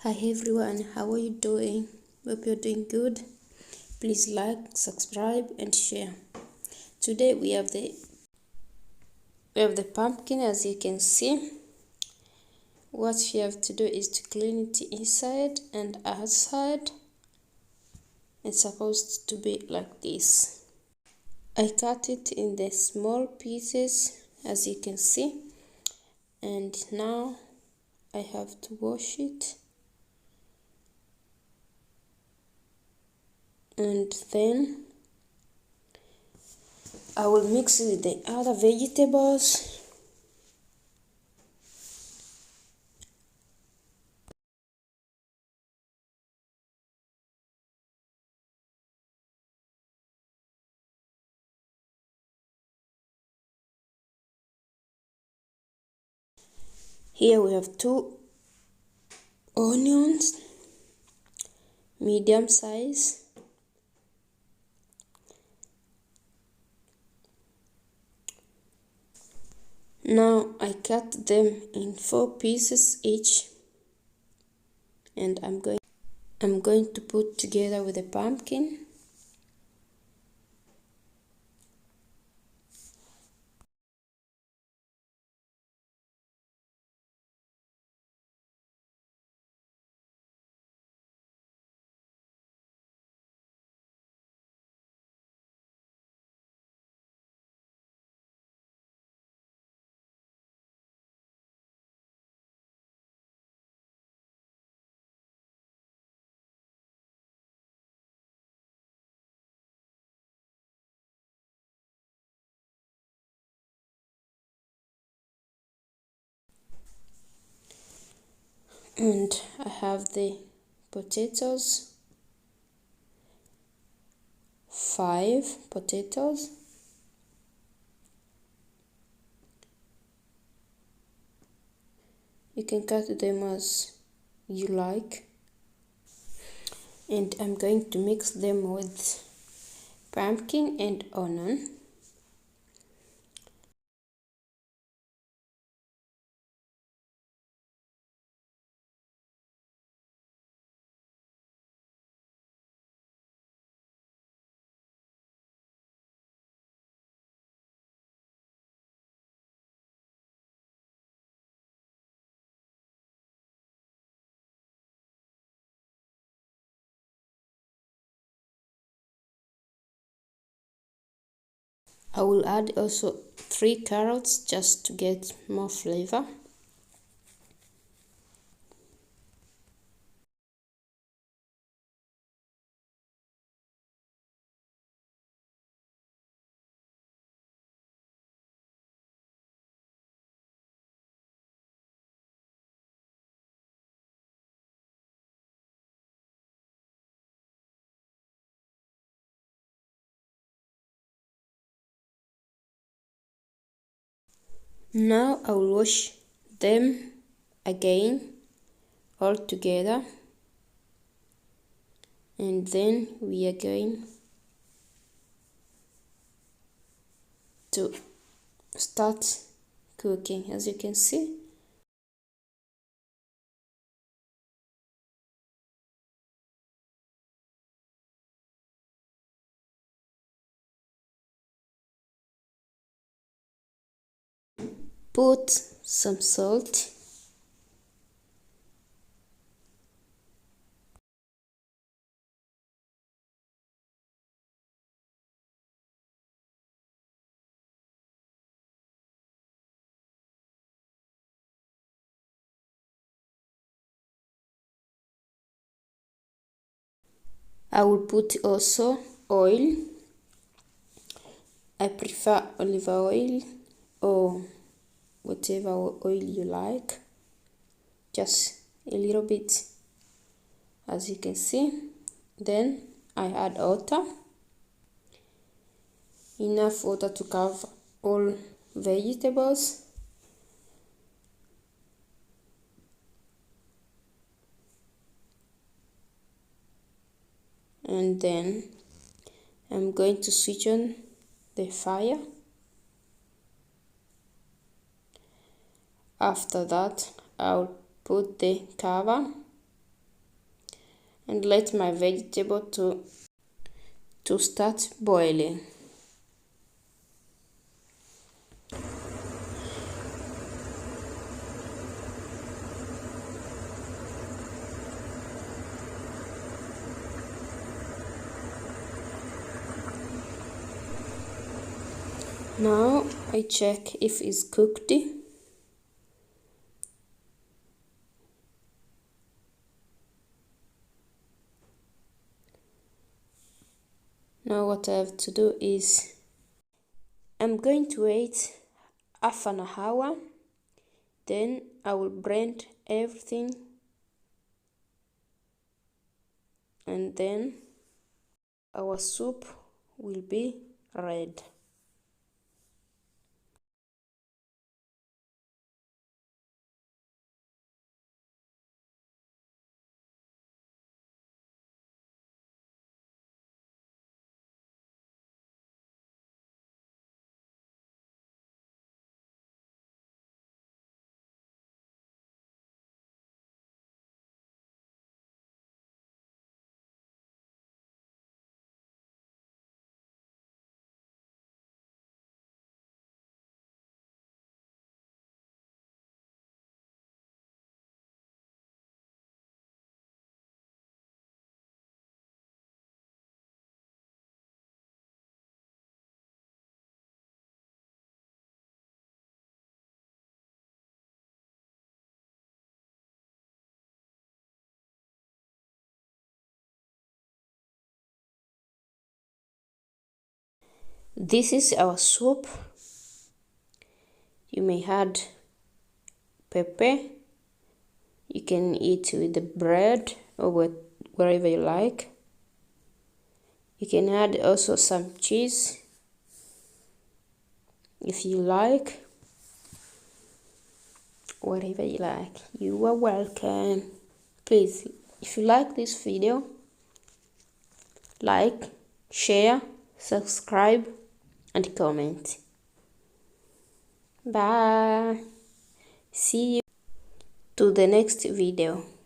Hi everyone, how are you doing? Hope you're doing good. Please like, subscribe and share. Today we have the pumpkin, as you can see. What you have to do is to clean it inside and outside. It's supposed to be like this. I cut it in the small pieces, as you can see, and now I have to wash it. And then I will mix it with the other vegetables. Here we have 2 onions, medium size. Now I cut them in 4 pieces each, and I'm going to put together with the pumpkin. And I have the potatoes, 5 potatoes. You can cut them as you like. And I'm going to mix them with pumpkin and onion. I will add also 3 carrots just to get more flavor. Now I will wash them again all together, and then we are going to start cooking. As you can see, put some salt, I will put also oil. I prefer olive oil or whatever oil you like, just a little bit, as you can see. Then I add water, enough water to cover all vegetables. And then I'm going to switch on the fire. After that, I'll put the cover and let my vegetable to start boiling. Now I check if it's cooked. Now what I have to do is I'm going to wait half an hour, then I will blend everything, and then our soup will be ready. This is our soup. You may add pepper. You can eat with the bread or wherever you like. You can add also some cheese if you like. Whatever you like. You are welcome. Please, if you like this video, like, share, subscribe, and comment. Bye. See you to the next video.